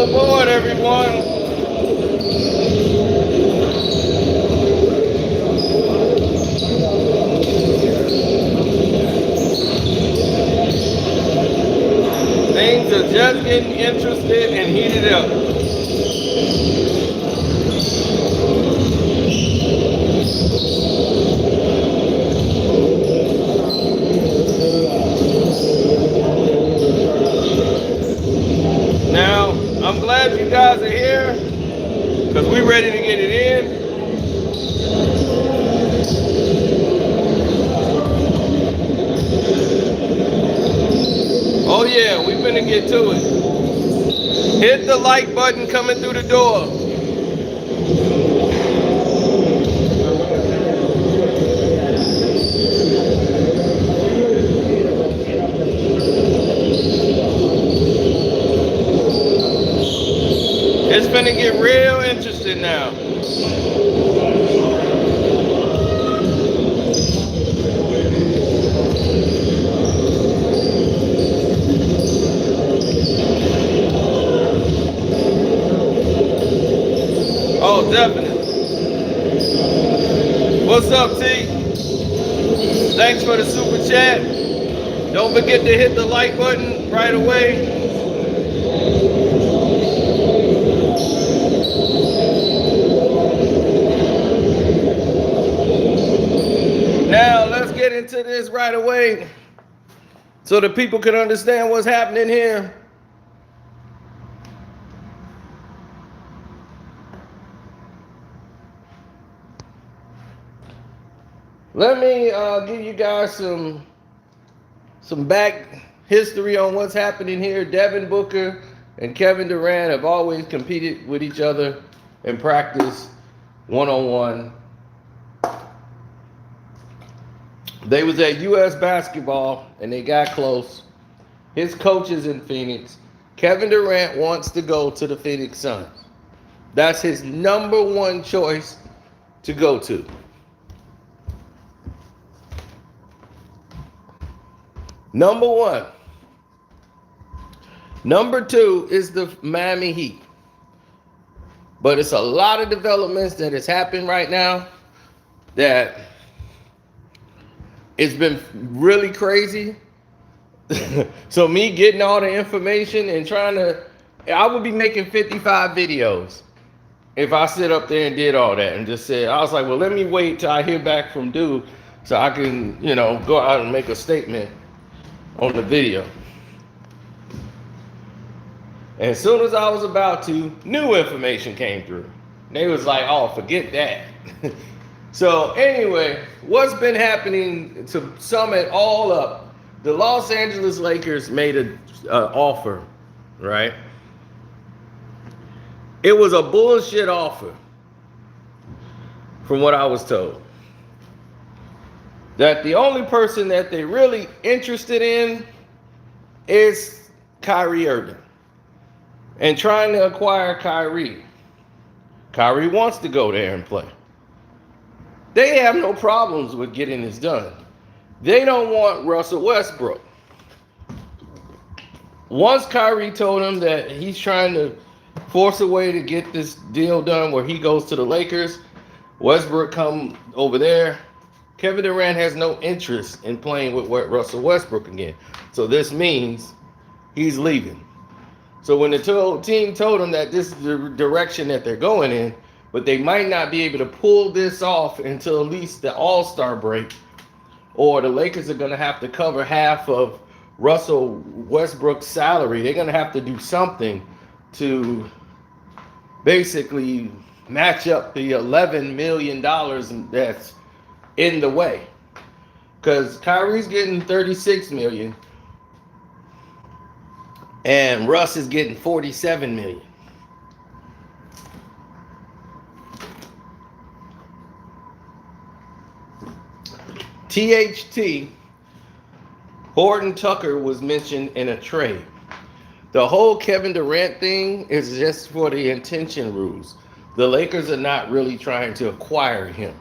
aboard, everyone. Things are just getting interested and heated up. Now, I'm glad you guys are here because we're ready to get it in. Oh yeah, we finna get to it. Hit the like button coming through the door. It's finna get real interesting now. Oh, definitely. What's up, T? Thanks for the super chat. Don't forget to hit the like button right away. Now, let's get into this right away so that people can understand what's happening here. Let me give you guys some back history on what's happening here. Devin Booker and Kevin Durant have always competed with each other in practice, one-on-one. They was at US basketball and they got close. His coach is in Phoenix. Kevin Durant wants to go to the Phoenix Suns. That's his number one choice to go to. Number one. Number two is the Miami Heat. But it's a lot of developments that has happened right now that it's been really crazy. So me getting all the information and I would be making 55 videos if I sit up there and did all that and just said, I was like, well, let me wait till I hear back from Dude so I can, go out and make a statement on the video. And as soon as I was about to, new information came through. They was like, oh, forget that. So anyway, what's been happening to sum it all up, the Los Angeles Lakers made an offer, right? It was a bullshit offer from what I was told. That the only person that they're really interested in is Kyrie Irving. And trying to acquire Kyrie. Kyrie wants to go there and play. They have no problems with getting this done. They don't want Russell Westbrook. Once Kyrie told him that he's trying to force a way to get this deal done where he goes to the Lakers, Westbrook come over there, Kevin Durant has no interest in playing with Russell Westbrook again. So this means he's leaving. So when the team told him that this is the direction that they're going in, but they might not be able to pull this off until at least the All-Star break, or the Lakers are going to have to cover half of Russell Westbrook's salary. They're going to have to do something to basically match up the $11 million that's in the way. Because Kyrie's getting $36 million and Russ is getting $47 million. THT, Horton Tucker was mentioned in a trade. The whole Kevin Durant thing is just for the intention rules. The Lakers are not really trying to acquire him.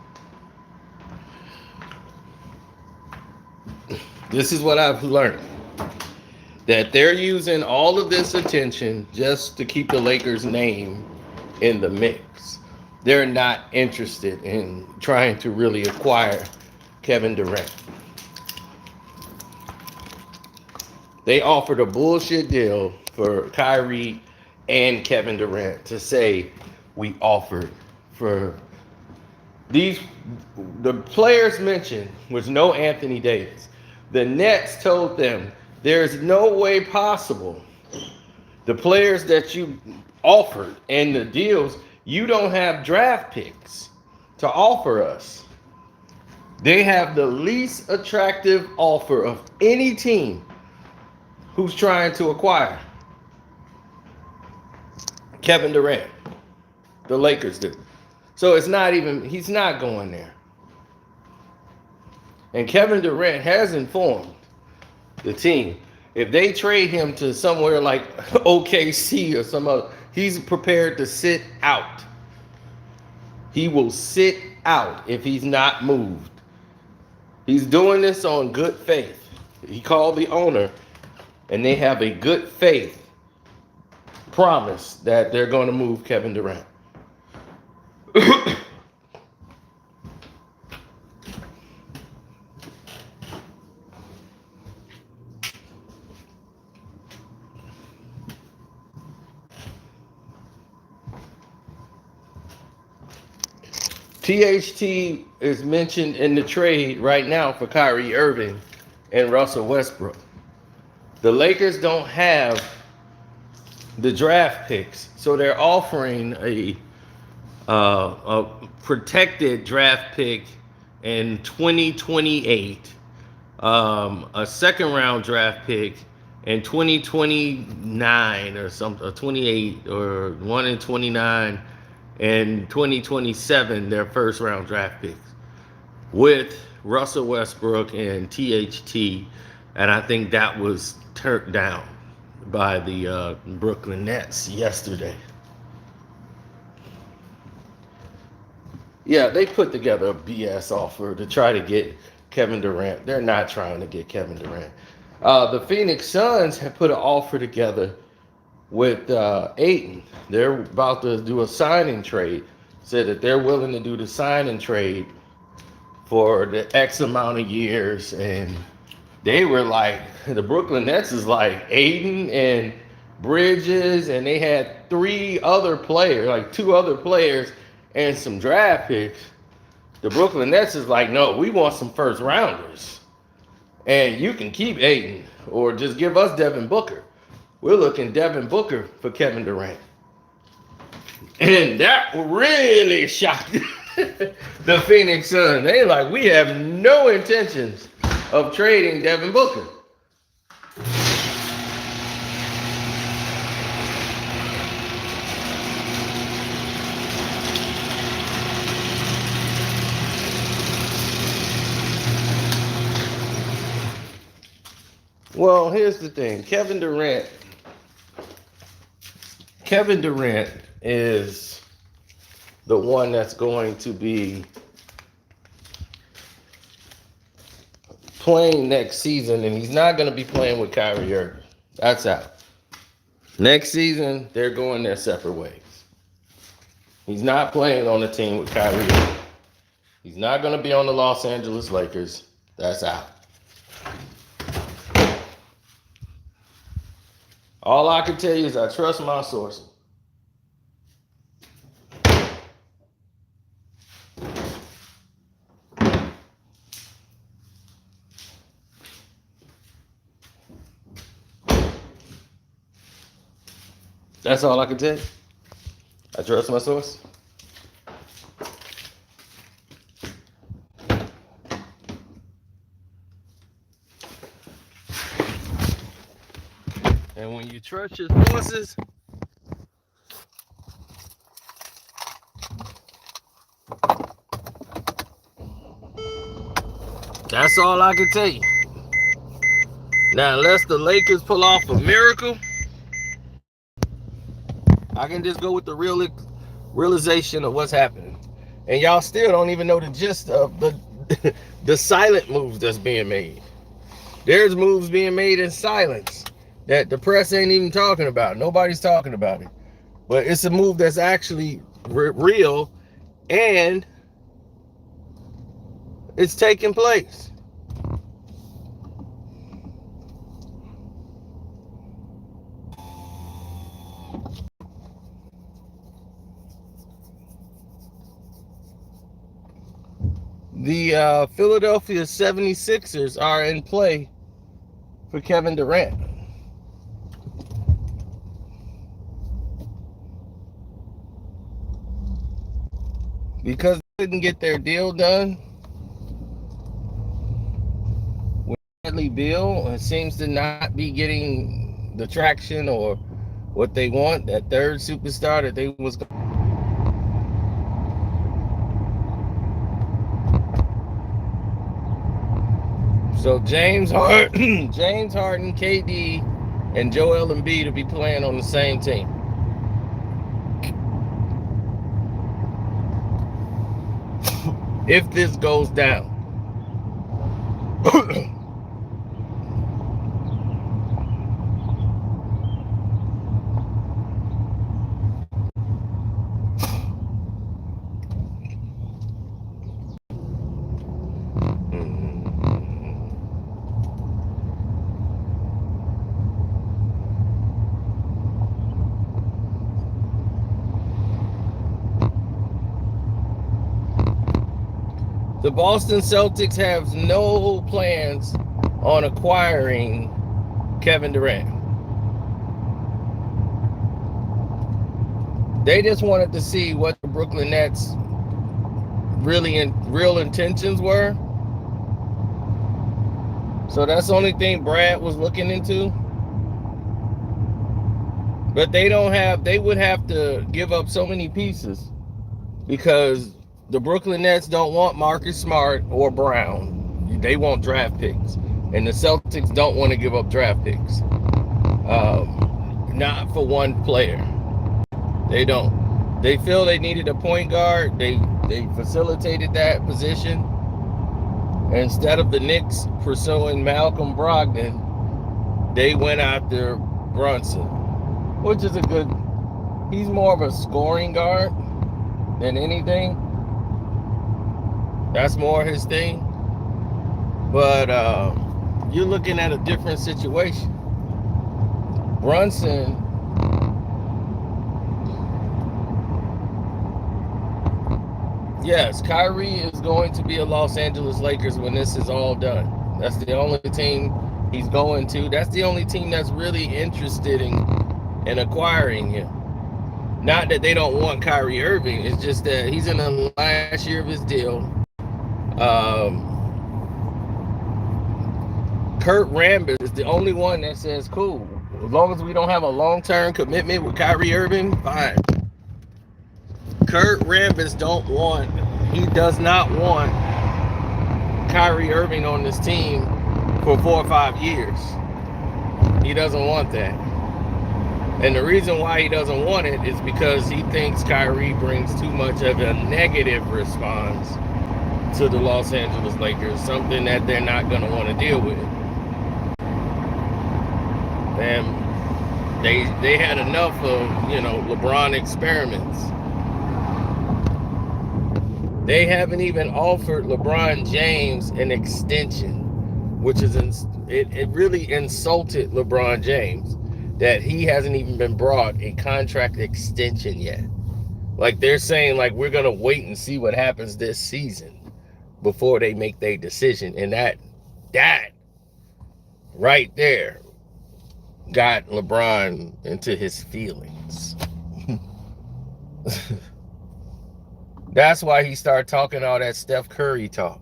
This is what I've learned. that they're using all of this attention just to keep the Lakers' name in the mix. They're not interested in trying to really acquire Kevin Durant. They offered a bullshit deal for Kyrie and Kevin Durant to say we offered for these. The players mentioned was no Anthony Davis. The Nets told them there's no way possible. The players that you offered and the deals, you don't have draft picks to offer us. They have the least attractive offer of any team who's trying to acquire Kevin Durant. The Lakers do. So it's not even, he's not going there. And Kevin Durant has informed the team, if they trade him to somewhere like OKC or some other, he's prepared to sit out. He will sit out if he's not moved. He's doing this on good faith. He called the owner, and they have a good faith promise that they're going to move Kevin Durant. THT is mentioned in the trade right now for Kyrie Irving and Russell Westbrook. The Lakers don't have the draft picks, so they're offering a protected draft pick in 2028, a second round draft pick in 2029 or something, or 28, or 1 in 29. And 2027, their first round draft picks with Russell Westbrook and THT. And I think that was turned down by the Brooklyn Nets yesterday. Yeah, they put together a BS offer to try to get Kevin Durant. They're not trying to get Kevin Durant. The Phoenix Suns have put an offer together with Ayton. They're about to do a signing trade. Said that they're willing to do the signing trade for the X amount of years. And they were like, the Brooklyn Nets is like Ayton and Bridges, and they had 3 other players, like 2 other players and some draft picks. The Brooklyn Nets is like, no, we want some first rounders. And you can keep Ayton or just give us Devin Booker. We're looking Devin Booker for Kevin Durant. And that really shocked the Phoenix Suns. They like, we have no intentions of trading Devin Booker. Well, here's the thing. Kevin Durant is the one that's going to be playing next season, and he's not going to be playing with Kyrie Irving. That's out. Next season, they're going their separate ways. He's not playing on the team with Kyrie Irving. He's not going to be on the Los Angeles Lakers. That's out. All I can tell you is I trust my sources. That's all I can tell you. I trust my source. And when you trust your sources, that's all I can tell you. Now, unless the Lakers pull off a miracle, I can just go with the realization of what's happening. And y'all still don't even know the gist of the silent moves that's being made. There's moves being made in silence that the press ain't even talking about. Nobody's talking about it. But it's a move that's actually real, and it's taking place. The Philadelphia 76ers are in play for Kevin Durant. Because they couldn't get their deal done with Bradley Beal, it seems to not be getting the traction or what they want, that third superstar that they was. So James Harden, KD, and Joel Embiid will be playing on the same team. If this goes down. The Boston Celtics have no plans on acquiring Kevin Durant. They just wanted to see what the Brooklyn Nets real intentions were. So that's the only thing Brad was looking into. But they would have to give up so many pieces, because the Brooklyn Nets don't want Marcus Smart or Brown. They want draft picks. And the Celtics don't want to give up draft picks. Not for one player. They don't. They feel they needed a point guard. They facilitated that position. Instead of the Knicks pursuing Malcolm Brogdon, they went after Brunson, which is a good. He's more of a scoring guard than anything. That's more his thing. But you're looking at a different situation. Brunson, yes, Kyrie is going to be a Los Angeles Lakers when this is all done. That's the only team he's going to. That's the only team that's really interested in acquiring him. Not that they don't want Kyrie Irving. It's just that he's in the last year of his deal. Kurt Rambis is the only one that says, cool, as long as we don't have a long-term commitment with Kyrie Irving, fine. Kurt Rambis he does not want Kyrie Irving on this team for 4 or 5 years. He doesn't want that. And the reason why he doesn't want it is because he thinks Kyrie brings too much of a negative response to the Los Angeles Lakers, something that they're not going to want to deal with. And they had enough of, LeBron experiments. They haven't even offered LeBron James an extension, which is it really insulted LeBron James that he hasn't even been brought a contract extension yet. Like, they're saying, like, we're going to wait and see what happens this season before they make their decision. And that right there got LeBron into his feelings. That's why he started talking all that Steph Curry talk.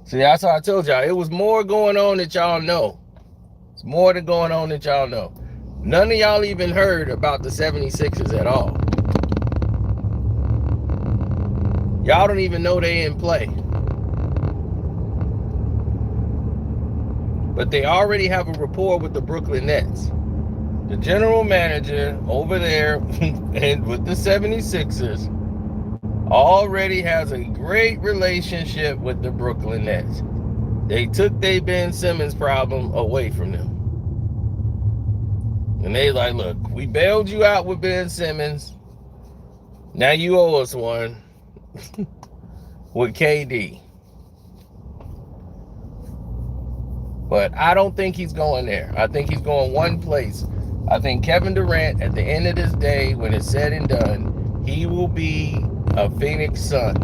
See, that's why I told y'all, it was more going on that y'all know. It's more than going on that y'all know. None of y'all even heard about the 76ers at all. Y'all don't even know they in play. But they already have a rapport with the Brooklyn Nets. The general manager over there and with the 76ers already has a great relationship with the Brooklyn Nets. They took their Ben Simmons problem away from them. And they like, look, we bailed you out with Ben Simmons. Now you owe us one with KD. But I don't think he's going there. I think he's going one place. I think Kevin Durant, at the end of this day, when it's said and done, he will be a Phoenix Sun.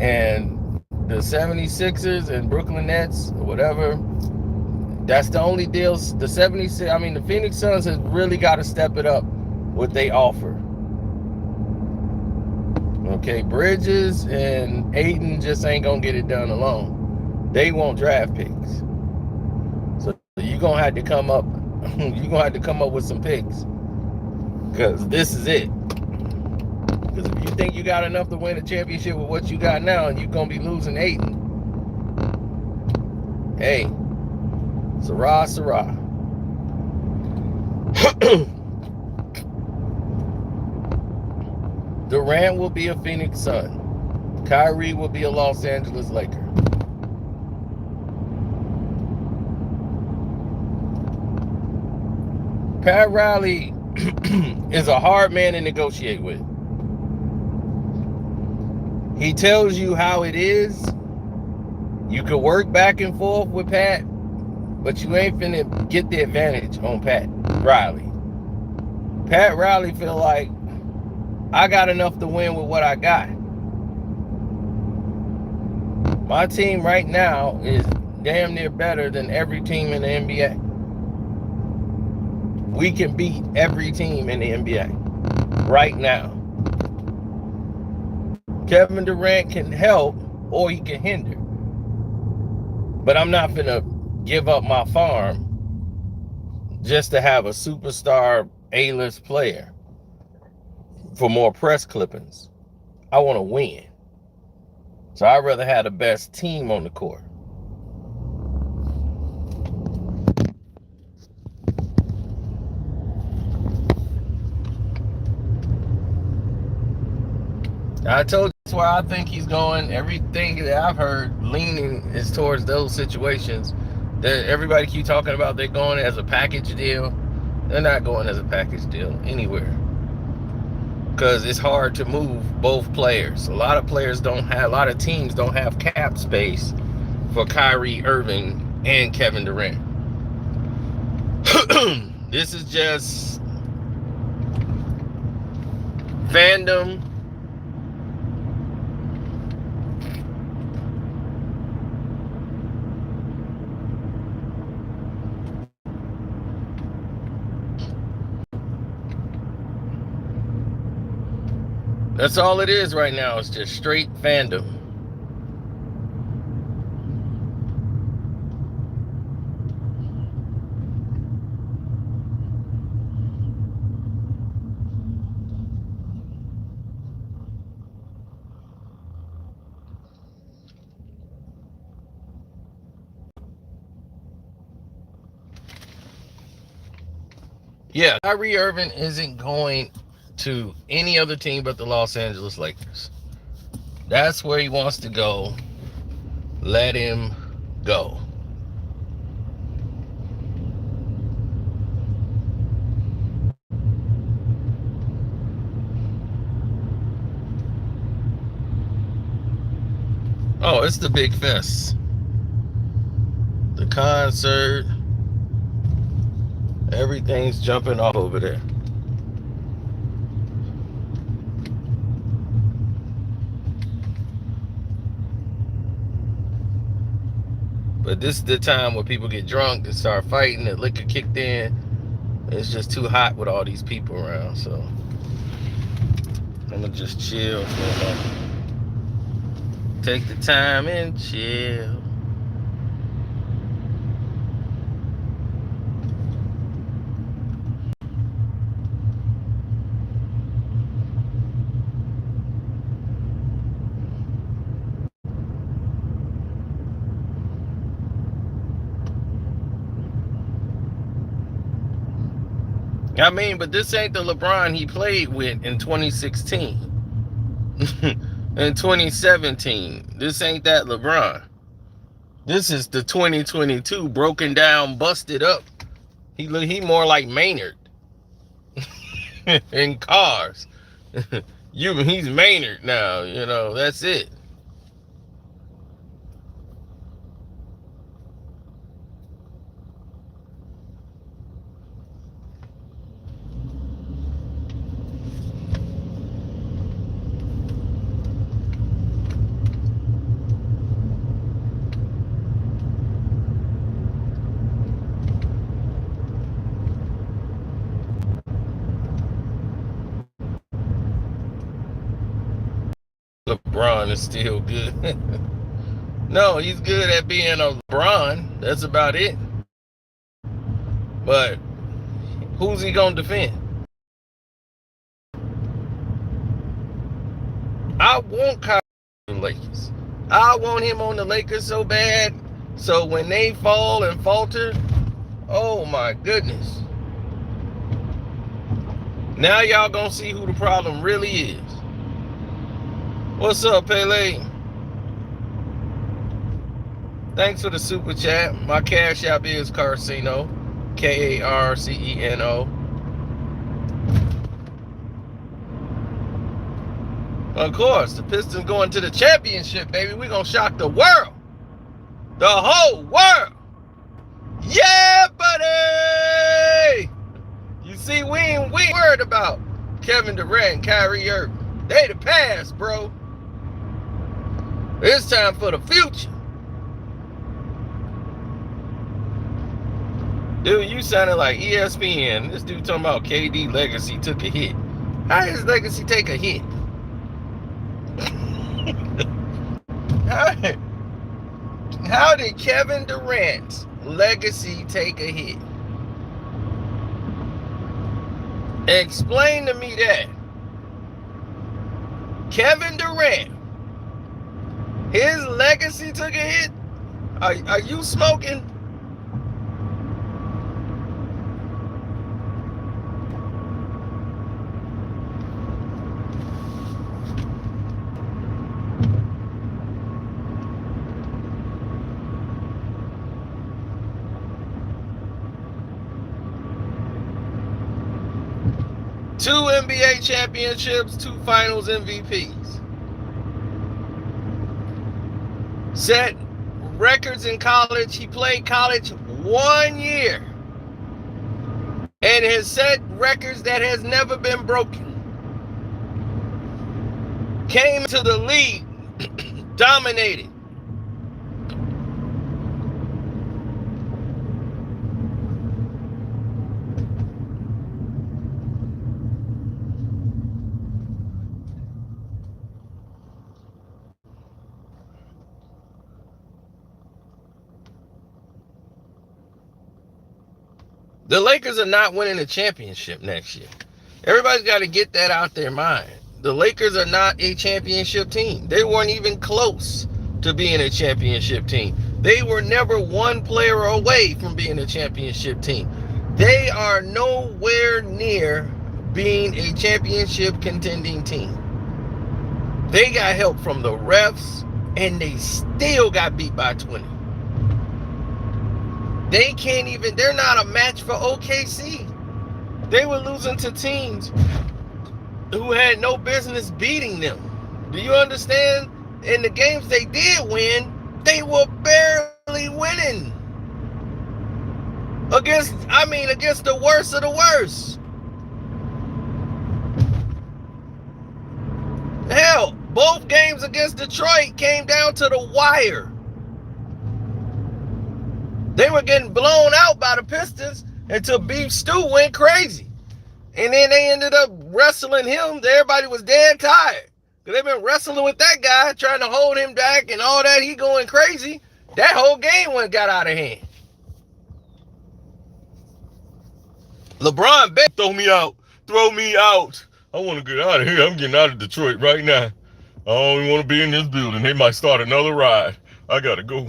And the 76ers and Brooklyn Nets, or whatever, that's the only deals. The Phoenix Suns have really got to step it up what they offer. Okay, Bridges and Ayton just ain't going to get it done alone. They want draft picks. So you're going to have to come up with some picks. Because this is it. Because if you think you got enough to win a championship with what you got now, and you're going to be losing Ayton, hey, Sarah. Durant will be a Phoenix Sun. Kyrie will be a Los Angeles Laker. Pat Riley is a hard man to negotiate with. He tells you how it is. You could work back and forth with Pat, but you ain't finna get the advantage on Pat Riley. Pat Riley feel like, I got enough to win with what I got. My team right now is damn near better than every team in the NBA. We can beat every team in the NBA right now. Kevin Durant can help or he can hinder. But I'm not going to give up my farm just to have a superstar A-list player for more press clippings. I want to win. So I'd rather have the best team on the court. I told you that's where I think he's going. Everything that I've heard leaning is towards those situations. That everybody keep talking about they're going as a package deal. They're not going as a package deal anywhere. Because it's hard to move both players. A lot of teams don't have cap space for Kyrie Irving and Kevin Durant. This is just fandom. That's all it is right now. It's just straight fandom. Yeah, Kyrie Irving isn't going to any other team but the Los Angeles Lakers. That's where he wants to go. Let him go. Oh, it's the big fest. The concert. Everything's jumping off over there. But this is the time where people get drunk and start fighting. The liquor kicked in. It's just too hot with all these people around. So I'm gonna just chill for a moment. Take the time and chill. I mean, but this ain't the LeBron he played with in 2016. In 2017. This ain't that LeBron. This is the 2022 broken down, busted up He more like Maynard in cars. He's Maynard now. That's it. LeBron is still good. No, he's good at being a LeBron. That's about it. But who's he gonna defend? I want Kyrie on the Lakers. I want him on the Lakers so bad. So when they fall and falter, oh my goodness. Now y'all gonna see who the problem really is. What's up, Pele? Thanks for the super chat. My cash app is Carceno. Karceno. Of course, the Pistons going to the championship, baby. We're going to shock the world. The whole world. Yeah, buddy. You see, we ain't worried about Kevin Durant and Kyrie Irving. They the past, bro. It's time for the future. Dude, you sounded like ESPN. This dude talking about KD legacy took a hit. How does legacy take a hit? How did Kevin Durant's legacy take a hit? Explain to me that. Kevin Durant, his legacy took a hit? Are you smoking? Two NBA championships, 2 finals MVPs. Set records in college. He played college 1 year. And has set records that has never been broken. Came to the league, dominated. The Lakers are not winning a championship next year. Everybody's got to get that out their mind. The Lakers are not a championship team. They weren't even close to being a championship team. They were never one player away from being a championship team. They are nowhere near being a championship contending team. They got help from the refs, and they still got beat by 20. They're not a match for OKC. They were losing to teams who had no business beating them. Do you understand? In the games they did win, they were barely winning. Against the worst of the worst. Hell, both games against Detroit came down to the wire. They were getting blown out by the Pistons until Beef Stew went crazy. And then they ended up wrestling him. Everybody was dead tired. Because they've been wrestling with that guy, trying to hold him back and all that. He going crazy. That whole game got out of hand. LeBron begged, throw me out. Throw me out. I want to get out of here. I'm getting out of Detroit right now. I don't even want to be in this building. They might start another ride. I got to go.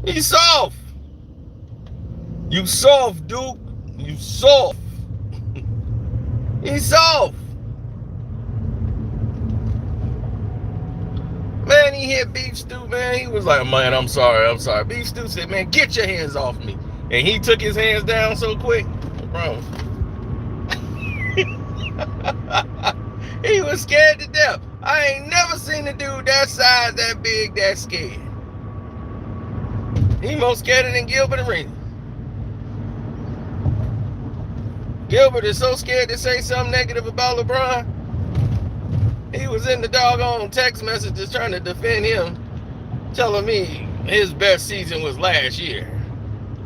He's soft. You soft, Duke. You soft. He's soft. Man, he hit Beef Stew, man. He was like, man, I'm sorry. Beef Stew said, man, get your hands off me. And he took his hands down so quick. Bro. He was scared to death. I ain't never seen a dude that size, that big, that scared. He more scared than Gilbert Arenas. Gilbert is so scared to say something negative about LeBron. He was in the doggone text messages trying to defend him, telling me his best season was last year.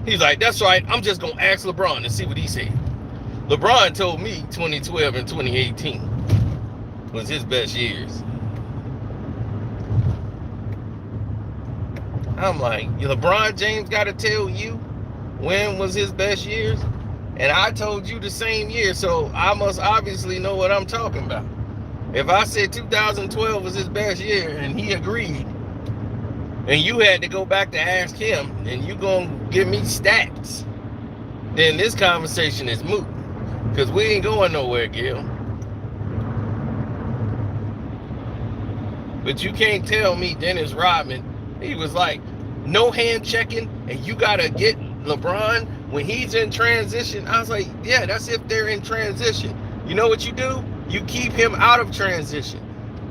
He's like, that's right, I'm just going to ask LeBron and see what he said. LeBron told me 2012 and 2018 was his best years. I'm like, LeBron James got to tell you when was his best years? And I told you the same year, so I must obviously know what I'm talking about. If I said 2012 was his best year and he agreed, and you had to go back to ask him, and you gonna give me stats, then this conversation is moot. Because we ain't going nowhere, Gil. But you can't tell me Dennis Rodman, he was like, no hand checking, and you gotta get LeBron when he's in transition. I was like, yeah, that's if they're in transition. You know what you do? You keep him out of transition.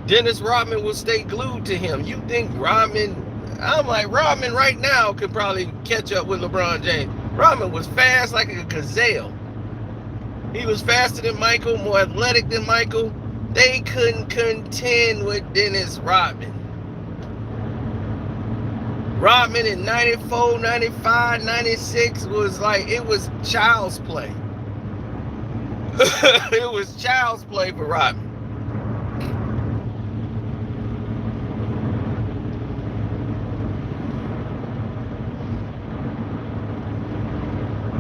Dennis Rodman will stay glued to him. You think Rodman, I'm like, Rodman right now could probably catch up with LeBron James. Rodman was fast like a gazelle. He was faster than Michael, more athletic than Michael. They couldn't contend with Dennis Rodman. Rodman in 94, 95, 96 was like, it was child's play. It was child's play for Rodman.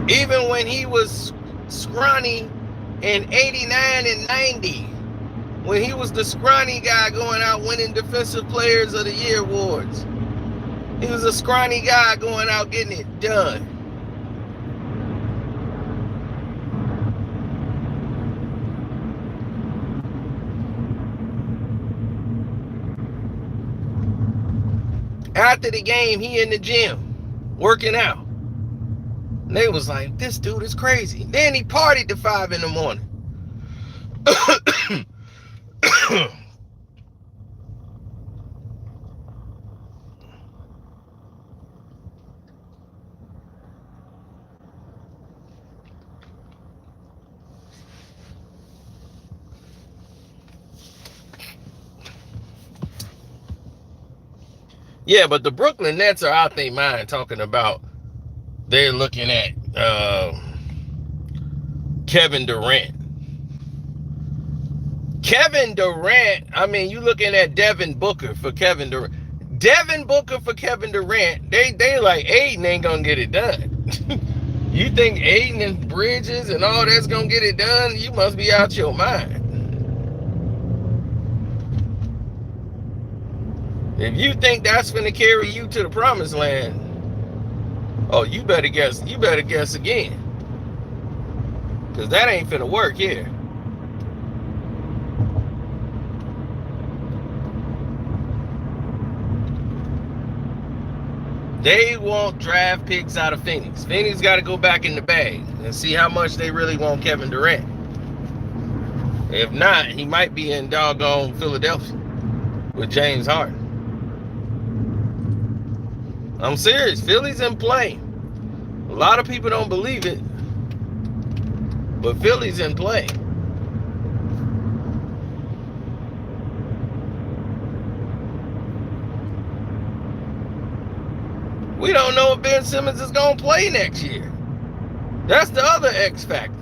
Even when he was scrawny in 89 and 90, when he was the scrawny guy going out winning Defensive Players of the Year awards, he was a scrawny guy going out getting it done. After the game, he in the gym working out. And they was like, this dude is crazy. Then he partied to 5 in the morning. Yeah, but the Brooklyn Nets are out their mind talking about they're looking at Kevin Durant. Kevin Durant, I mean, you looking at Devin Booker for Kevin Durant. Devin Booker for Kevin Durant, they like, Aiden ain't gonna get it done. You think Aiden and Bridges and all that's gonna get it done? You must be out your mind. If you think that's gonna carry you to the promised land, oh, you better guess again. Because that ain't finna work here. They want draft picks out of Phoenix. Phoenix got to go back in the bag and see how much they really want Kevin Durant. If not, he might be in doggone Philadelphia with James Harden. I'm serious. Philly's in play. A lot of people don't believe it, but Philly's in play. We don't know if Ben Simmons is going to play next year. That's the other X factor.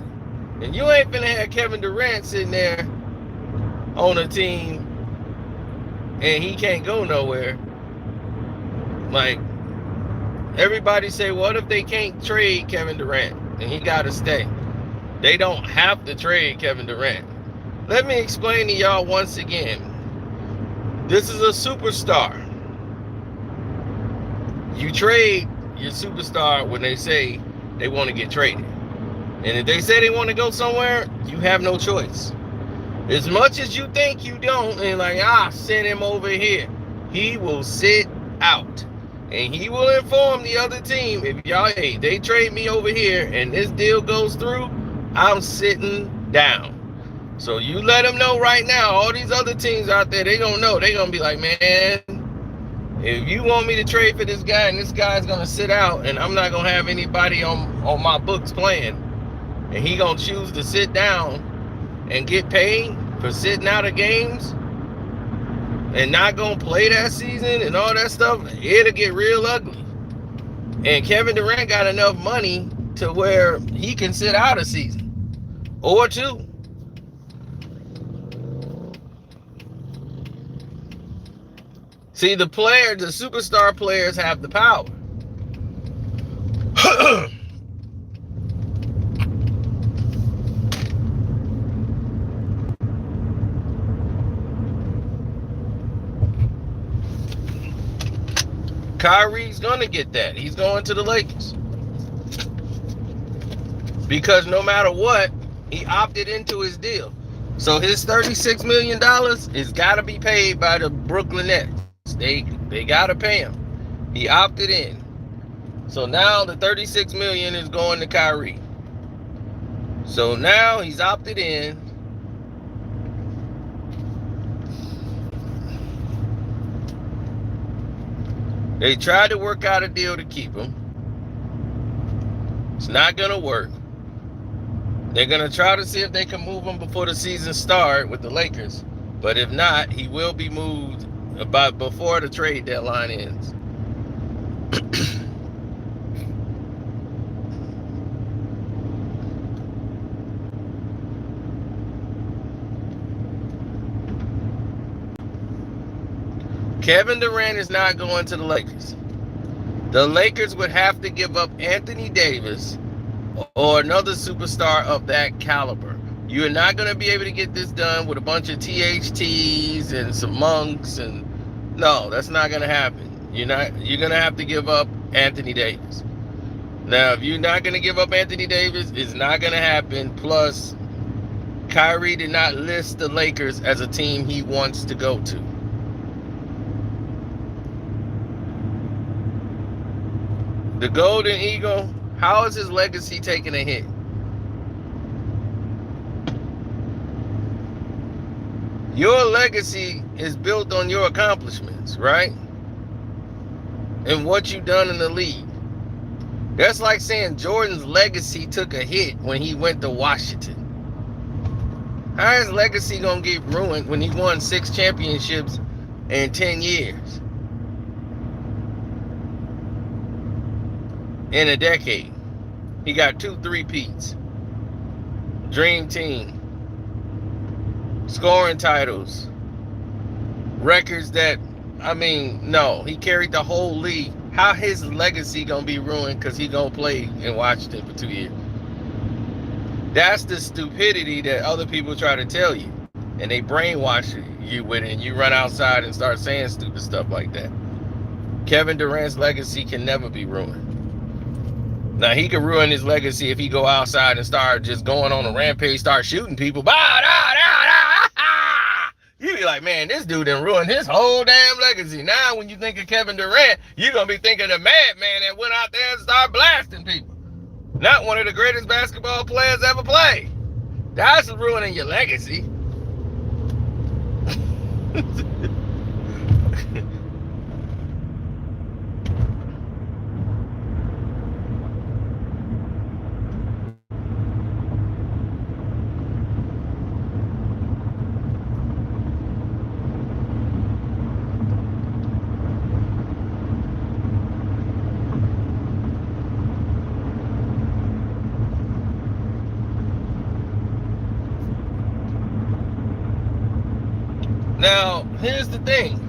And you ain't finna have Kevin Durant sitting there on a team and he can't go nowhere. Like, everybody say, what if they can't trade Kevin Durant and he got to stay? They don't have to trade Kevin Durant. Let me explain to y'all once again. This is a superstar. You trade your superstar when they say they want to get traded. And if they say they want to go somewhere, you have no choice. As much as you think you don't, and like, send him over here, he will sit out. And he will inform the other team, if y'all, hey, they trade me over here and this deal goes through, I'm sitting down. So you let them know right now, all these other teams out there, they don't know. They're going to be like, man, if you want me to trade for this guy and this guy's going to sit out and I'm not going to have anybody on my books playing, and he going to choose to sit down and get paid for sitting out of games and not going to play that season and all that stuff, it'll get real ugly. And Kevin Durant got enough money to where he can sit out a season or two. See, the superstar players have the power. Kyrie's going to get that. He's going to the Lakers. Because no matter what, he opted into his deal. So his $36 million is got to be paid by the Brooklyn Nets. They got to pay him. He opted in. So now the $36 million is going to Kyrie. So now he's opted in. They tried to work out a deal to keep him. It's not going to work. They're going to try to see if they can move him before the season starts with the Lakers. But if not, he will be moved about before the trade deadline ends. Kevin Durant is not going to the Lakers. The Lakers would have to give up Anthony Davis or another superstar of that caliber. You're not going to be able to get this done with a bunch of THTs and some monks, and no, that's not going to happen. You're going to have to give up Anthony Davis. Now, if you're not going to give up Anthony Davis, it's not going to happen. Plus, Kyrie did not list the Lakers as a team he wants to go to. The Golden Eagle, how is his legacy taking a hit? Your legacy is built on your accomplishments, right? And what you've done in the league. That's like saying Jordan's legacy took a hit when he went to Washington. How is legacy going to get ruined when he won 6 championships in 10 years? In a decade. He got 2 3-peats. Dream team. Scoring titles. Records that, no. He carried the whole league. How his legacy going to be ruined because he going to play in Washington for 2 years? That's the stupidity that other people try to tell you. And they brainwash you with it. And you run outside and start saying stupid stuff like that. Kevin Durant's legacy can never be ruined. Now, he could ruin his legacy if he go outside and start just going on a rampage, start shooting people. You be like, man, this dude done ruined his whole damn legacy. Now, when you think of Kevin Durant, you're going to be thinking of madman that went out there and started blasting people. Not one of the greatest basketball players ever played. That's ruining your legacy. Now, here's the thing.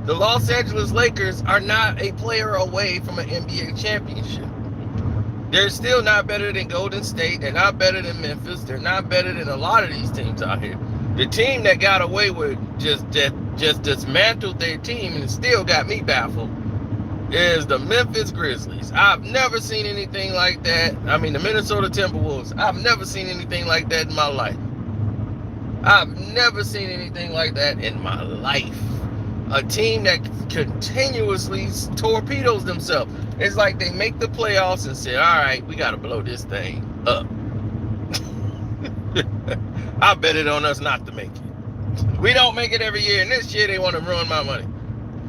The Los Angeles Lakers are not a player away from an NBA championship. They're still not better than Golden State. They're not better than Memphis. They're not better than a lot of these teams out here. The team that got away with just dismantled their team and still got me baffled is the Memphis Grizzlies. I've never seen anything like that. The Minnesota Timberwolves. I've never seen anything like that in my life. I've never seen anything like that in my life. a team that continuously torpedoes themselves. It's like they make the playoffs and say, all right, we got to blow this thing up. I bet it on us not to make it. We don't make it every year, and this year they want to ruin my money.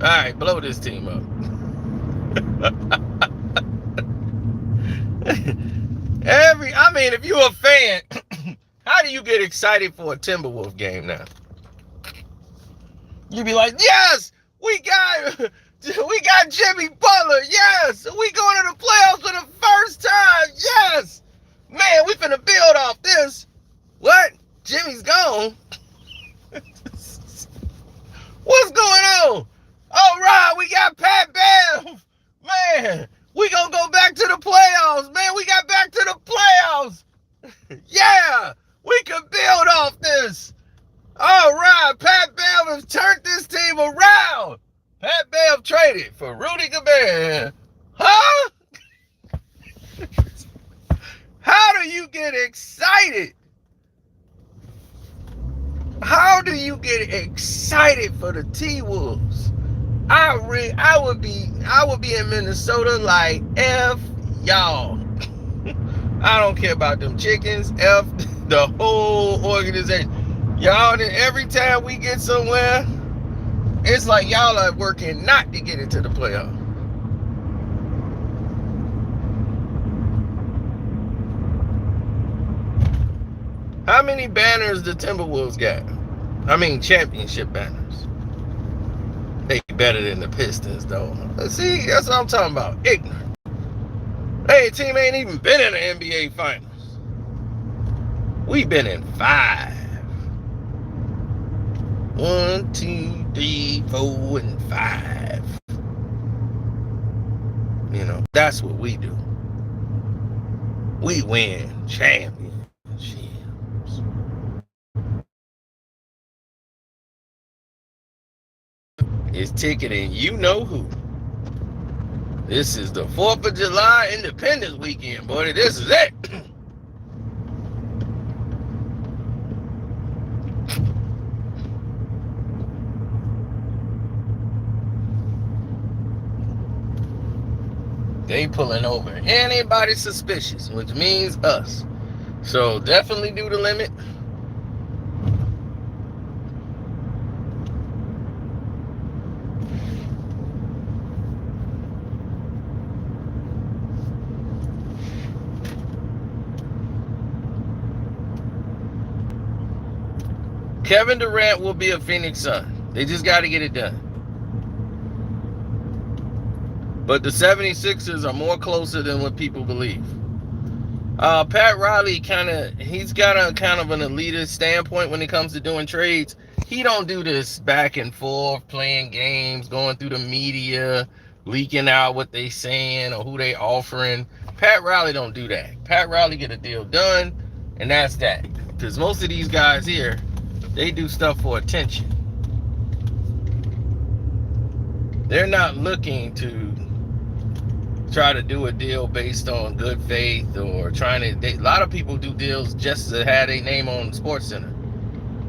All right, blow this team up. If you're a fan, how do you get excited for a Timberwolves game now? You be like, yes, we got Jimmy Butler. Yes, we going to the playoffs for the first time. Yes, man, we finna build off this. What? Jimmy's gone. What's going on? All right, we got Pat Bev. Man, we gonna go back to the playoffs. Man, we got back to the playoffs. Yeah, we can build off this. All right, Pat Bev has turned this team around. Pat Bev traded for Rudy Gobert. Huh? How do you get excited? How do you get excited for the T-Wolves? I would be in Minnesota like F y'all. I don't care about them chickens. F the whole organization. Y'all, every time we get somewhere, it's like y'all are working not to get into the playoffs. How many banners the Timberwolves got? Championship banners. They better than the Pistons, though. See, that's what I'm talking about. Ignorant. Hey, team ain't even been in the NBA Finals. We've been in 5. 1, 2, 3, 4, and 5. That's what we do. We win championships. It's ticketing you know who. This is the 4th of July Independence Weekend, boy. This is it. They pulling over anybody suspicious, which means us. So definitely do the limit. Kevin Durant will be a Phoenix Sun. They just got to get it done. But the 76ers are more closer than what people believe. Pat Riley he's got a kind of an elitist standpoint when it comes to doing trades. He don't do this back and forth, playing games, going through the media, leaking out what they saying or who they offering. Pat Riley don't do that. Pat Riley get a deal done, and that's that. Because most of these guys here, they do stuff for attention. They're not looking to try to do a deal based on good faith or a lot of people do deals just to have their name on SportsCenter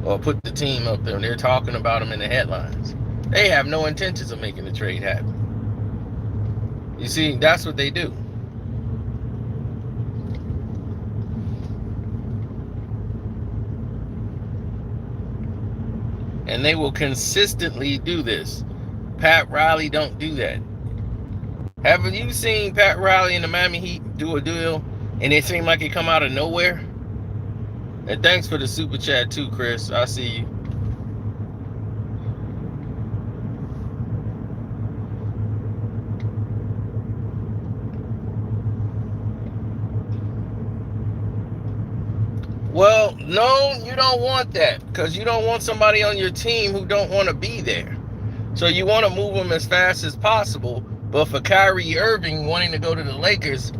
or put the team up there and they're talking about them in the headlines. They have no intentions of making the trade happen. You see, that's what they do. And they will consistently do this. Pat Riley don't do that. Haven't you seen Pat Riley and the Miami Heat do a deal and it seemed like it come out of nowhere? And thanks for the super chat too, Chris. I see you. Well, no, you don't want that because you don't want somebody on your team who don't want to be there. So you want to move them as fast as possible. But for Kyrie Irving wanting to go to the Lakers,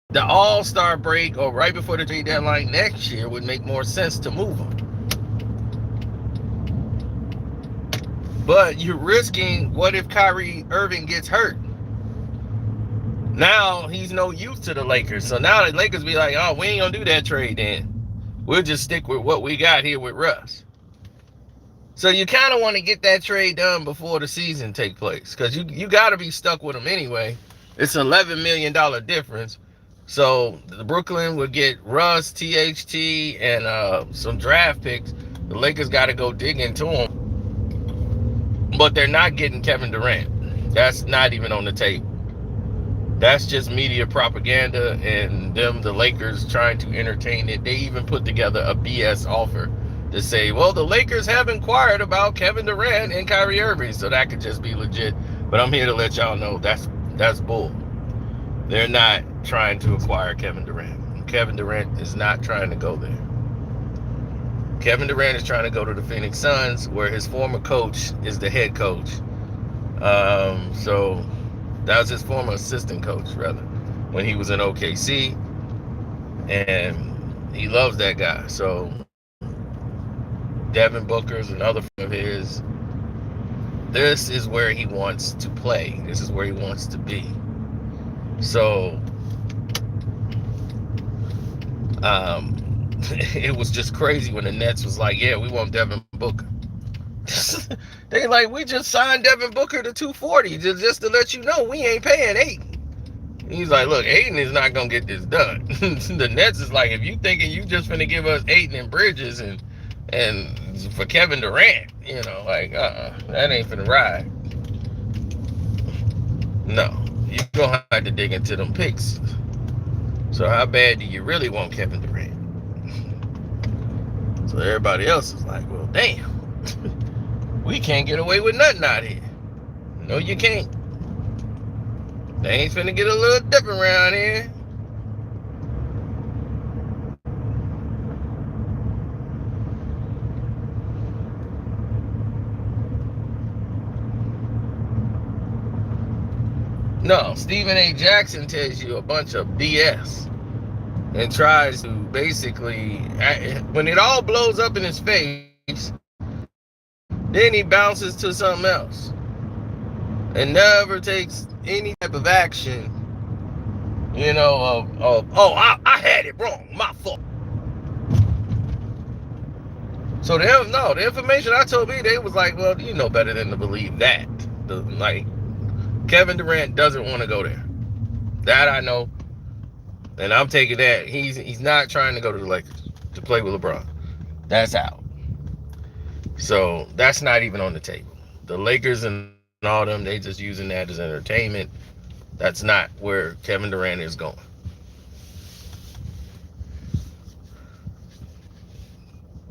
the All-Star break or right before the trade deadline next year would make more sense to move him. But you're risking, what if Kyrie Irving gets hurt? Now he's no use to the Lakers. So now the Lakers be like, oh, we ain't gonna do that trade then. We'll just stick with what we got here with Russ. So you kind of want to get that trade done before the season take place, because you got to be stuck with him anyway. It's an $11 million difference. So the Brooklyn would get Russ, THT, and some draft picks. The Lakers got to go dig into them, but they're not getting Kevin Durant. That's not even on the table. That's just media propaganda and them, the Lakers, trying to entertain it. They even put together a BS offer to say, well, the Lakers have inquired about Kevin Durant and Kyrie Irving, so that could just be legit. But I'm here to let y'all know that's bull. They're not trying to acquire Kevin Durant. Kevin Durant is not trying to go there. Kevin Durant is trying to go to the Phoenix Suns, where his former coach is the head coach. So that was his former assistant coach, rather, when he was in OKC. And he loves that guy. So Devin Booker's another friend of his. This is where he wants to play. This is where he wants to be. So it was just crazy when the Nets was like, yeah, we want Devin Booker. They like, we just signed Devin Booker to $240 just to let you know we ain't paying Ayton. He's like, look, Ayton is not gonna get this done. The Nets is like, if you thinking you just finna give us Ayton and Bridges and for Kevin Durant, you know, like, that ain't finna ride. No, you gonna have to dig into them picks. So how bad do you really want Kevin Durant? So everybody else is like, well, damn, we can't get away with nothing out here. No, you can't. They ain't finna get a little different around here. No, Stephen A. Jackson tells you a bunch of BS and tries to basically, when it all blows up in his face, then he bounces to something else and never takes any type of action, you know, I had it wrong, my fault. So the information I told me, they was like, well, you know better than to believe that. Like, Kevin Durant doesn't want to go there. That I know. And I'm taking that. He's not trying to go to the Lakers to play with LeBron. That's out. So that's not even on the table. The Lakers and all them, they just using that as entertainment. That's not where Kevin Durant is going.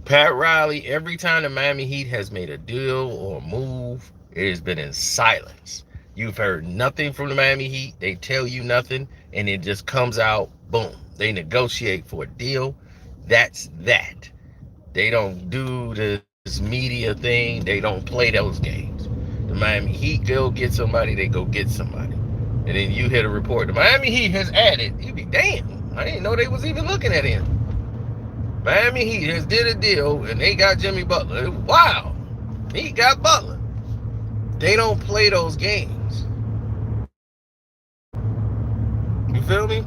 Pat Riley, every time the Miami Heat has made a deal or a move, it has been in silence. You've heard nothing from the Miami Heat. They tell you nothing, and it just comes out, boom. They negotiate for a deal. That's that. They don't do this media thing. They don't play those games. The Miami Heat go get somebody, they go get somebody. And then you hear a report, the Miami Heat has added. You be damn. I didn't know they was even looking at him. Miami Heat has did a deal, and they got Jimmy Butler. Wow. He got Butler. They don't play those games. You feel me?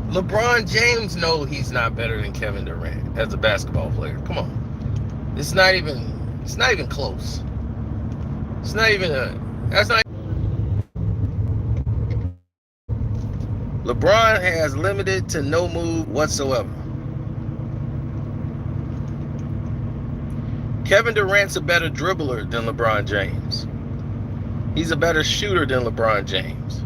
LeBron James knows he's not better than Kevin Durant as a basketball player. Come on. It's not even close. It's not even that's not. LeBron has limited to no move whatsoever. Kevin Durant's a better dribbler than LeBron James. He's a better shooter than LeBron James.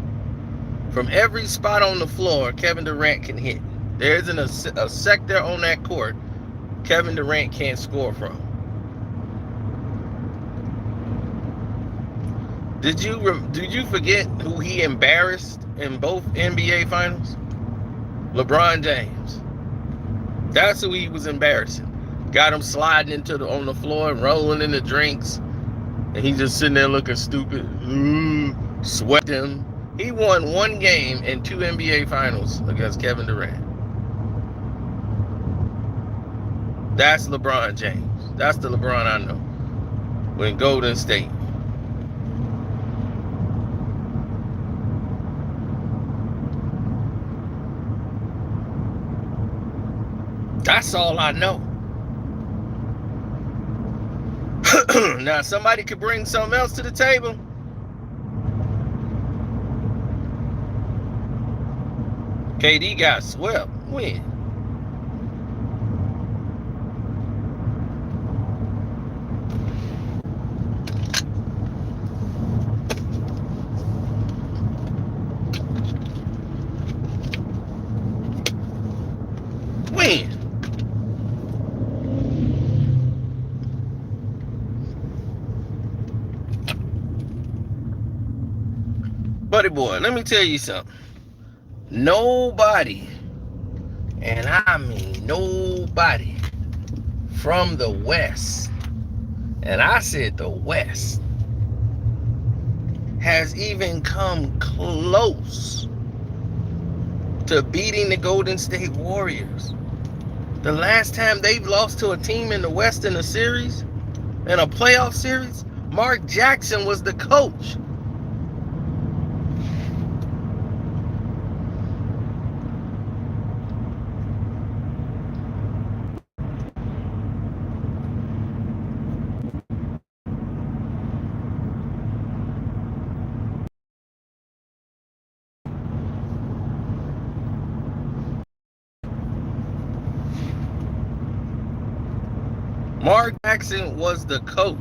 From every spot on the floor, Kevin Durant can hit. There isn't a sector on that court Kevin Durant can't score from. Did you forget who he embarrassed in both NBA finals? LeBron James. That's who he was embarrassing. Got him sliding on the floor and rolling in the drinks, and he just sitting there looking stupid. Sweat him. He won one game in 2 NBA finals against Kevin Durant. That's LeBron James. That's the LeBron I know. When Golden State. That's all I know. Now, somebody could bring something else to the table. KD got swept. When? When? Buddy boy, let me tell you something. Nobody, and I mean nobody, from the West, and I said the West, has even come close to beating the Golden State Warriors. The last time they've lost to a team in the West in a series, in a playoff series, Mark Jackson was the coach. Mark Jackson was the coach.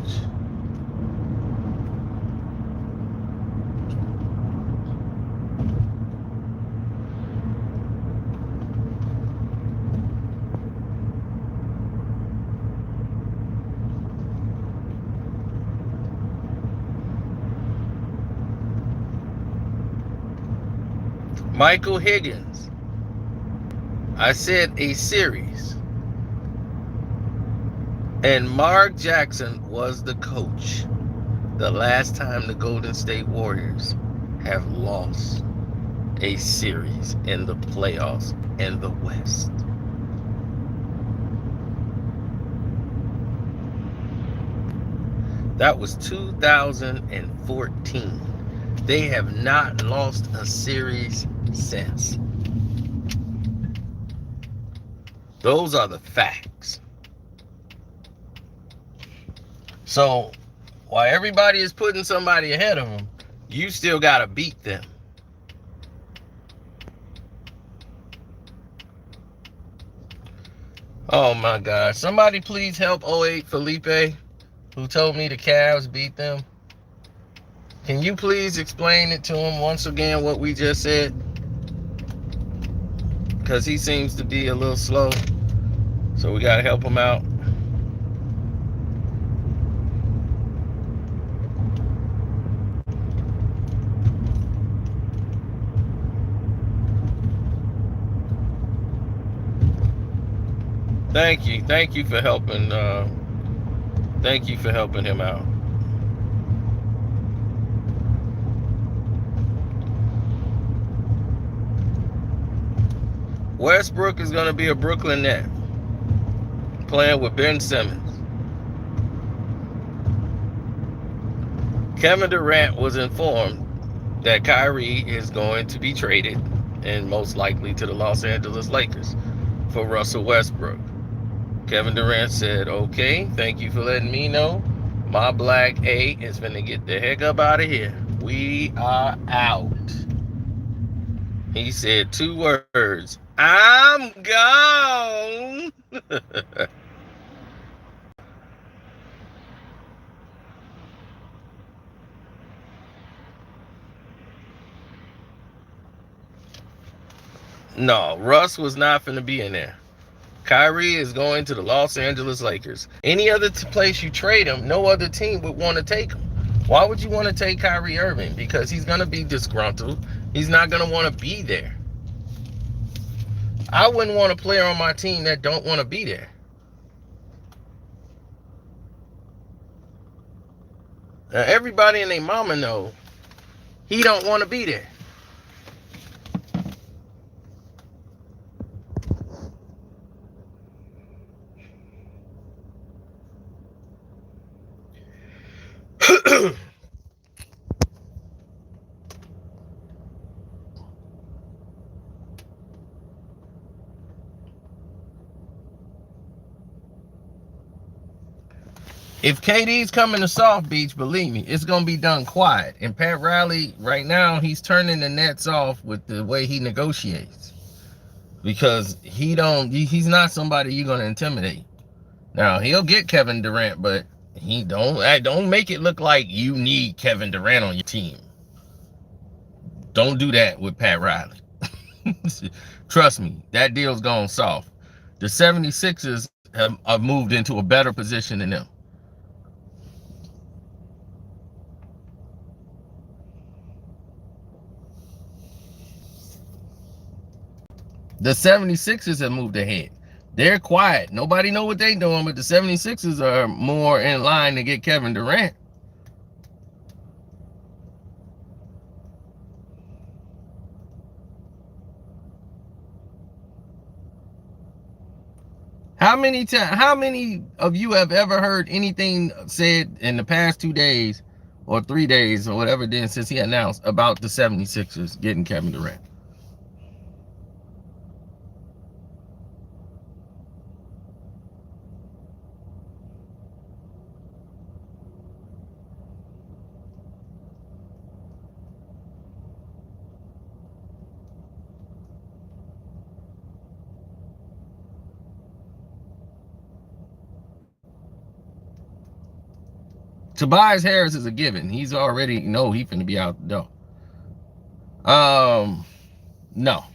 Michael Higgins. I said a series. And Mark Jackson was the coach the last time the Golden State Warriors have lost a series in the playoffs in the West. That was 2014. They have not lost a series since. Those are the facts. So, while everybody is putting somebody ahead of them, you still got to beat them. Oh my God. Somebody please help 08 Felipe, who told me the Cavs beat them. Can you please explain it to him once again what we just said? Because he seems to be a little slow. So we got to help him out. Thank you. Thank you for helping. Thank you for helping him out. Westbrook is going to be a Brooklyn Net, playing with Ben Simmons. Kevin Durant was informed that Kyrie is going to be traded, and most likely to the Los Angeles Lakers, for Russell Westbrook. Kevin Durant said, okay, thank you for letting me know. My black A is finna get the heck up out of here. We are out. He said 2 words. I'm gone. No, Russ was not finna be in there. Kyrie is going to the Los Angeles Lakers. Any other place you trade him, no other team would want to take him. Why would you want to take Kyrie Irving? Because he's going to be disgruntled. He's not going to want to be there. I wouldn't want a player on my team that don't want to be there. Now, everybody and their mama know he don't want to be there. If KD's coming to Soft Beach, believe me, it's gonna be done quiet. And Pat Riley, right now, he's turning the Nets off with the way he negotiates, because he's not somebody you're gonna intimidate. Now he'll get Kevin Durant, but he don't make it look like you need Kevin Durant on your team. Don't do that with Pat Riley. Trust me, that deal's gone soft. The 76ers have moved into a better position than them. The 76ers have moved ahead. They're quiet. Nobody know what they're doing, but the 76ers are more in line to get Kevin Durant. How many of you have ever heard anything said in the past 2 days or 3 days or whatever it is since he announced about the 76ers getting Kevin Durant? Tobias Harris is a given. He's already he's finna be out the door. No.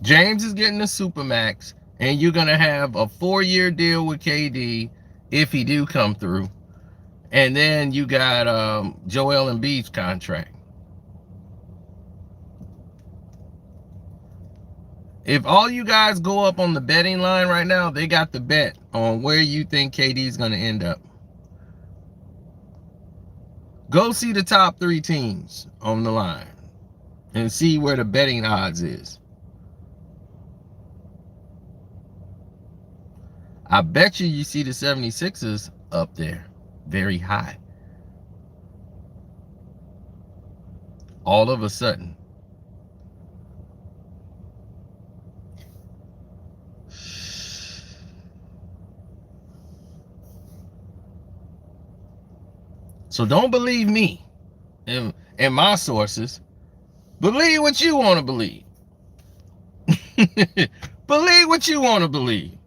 James is getting a supermax, and you're gonna have a 4-year deal with KD if he do come through, and then you got Joel Embiid's contract. If all you guys go up on the betting line right now, they got the bet on where you think KD is going to end up. Go see the top 3 teams on the line and see where the betting odds is. I bet you see the 76ers up there very high. All of a sudden. So don't believe me and my sources. Believe what you want to believe. Believe what you want to believe.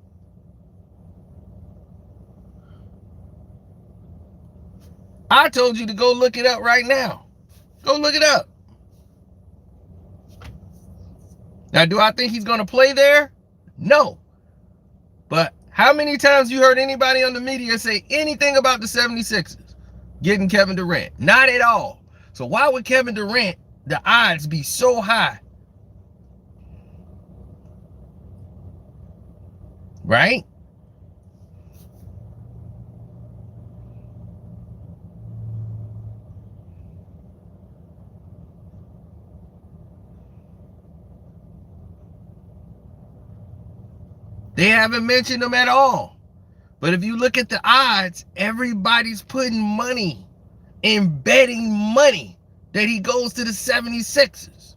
I told you to go look it up right now. Go look it up. Now, do I think he's going to play there? No. But how many times you heard anybody on the media say anything about the 76ers getting Kevin Durant? Not at all. So why would Kevin Durant, the odds be so high? Right? They haven't mentioned them at all. But if you look at the odds, everybody's putting money and betting money that he goes to the 76ers.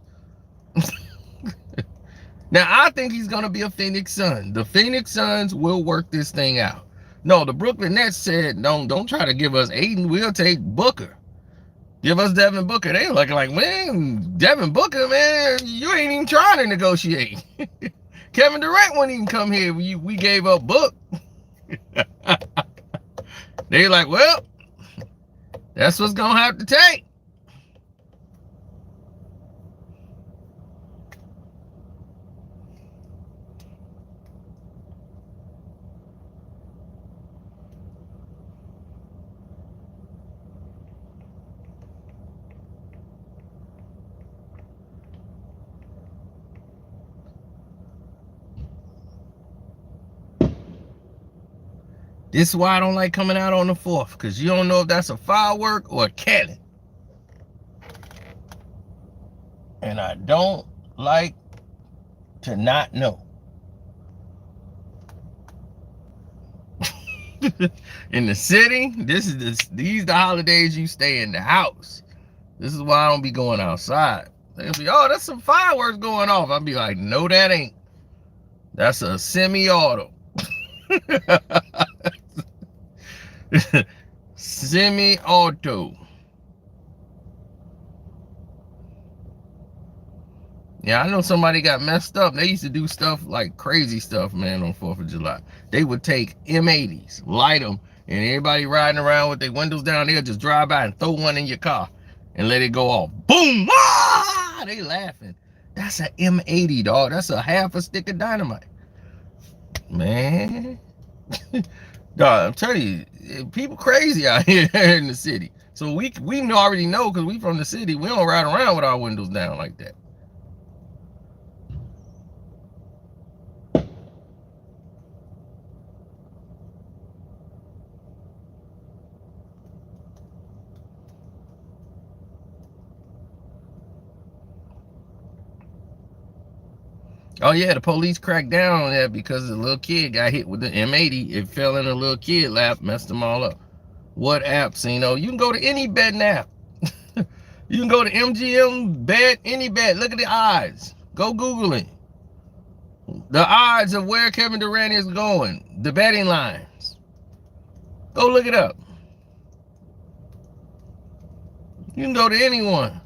Now, I think he's going to be a Phoenix Sun. The Phoenix Suns will work this thing out. No, the Brooklyn Nets said, don't try to give us Aiden. We'll take Booker. Give us Devin Booker. They look like, man, Devin Booker, man, you ain't even trying to negotiate. Kevin Durant wouldn't even come here. We gave up Book. They like, well, that's what's going to have to take. This is why I don't like coming out on the 4th, because you don't know if that's a firework or a cannon. And I don't like to not know. In the city, these the holidays you stay in the house. This is why I don't be going outside. They'll be, oh, that's some fireworks going off. I'll be like, no, that ain't. That's a semi-auto. Semi-auto. Yeah, I know somebody got messed up. They used to do stuff like crazy stuff, man, on 4th of July. They would take M80s, light them, and everybody riding around with their windows down, they'll just drive by and throw one in your car and let it go off. Boom! Ah! They laughing. That's an M80, dog. That's a half a stick of dynamite. Man. Dog, I'm telling you, people crazy out here in the city. So we already know, because we from the city, we don't ride around with our windows down like that. Oh yeah, the police cracked down on that because the little kid got hit with the M80. It fell in a little kid lap, messed them all up. What apps? You know, you can go to any betting app. You can go to MGM bet, any bet. Look at the odds. Go Google it. The odds of where Kevin Durant is going. The betting lines. Go look it up. You can go to anyone.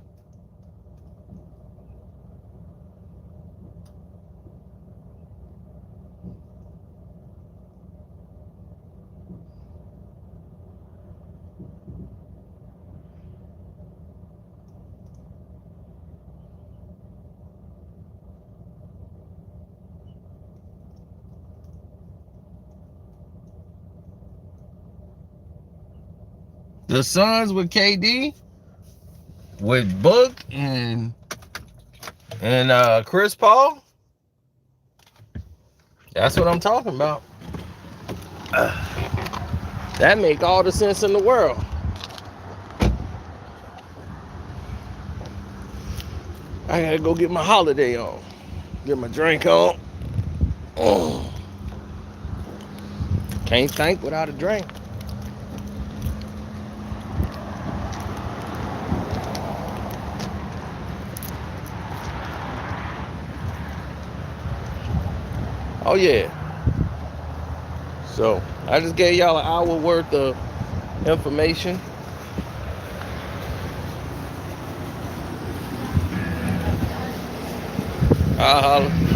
The Suns with KD, with Book and Chris Paul. That's what I'm talking about. That make all the sense in the world. I gotta go get my holiday on. Get my drink on. Oh. Can't think without a drink. Oh yeah. So I just gave y'all an hour worth of information. I'll holler.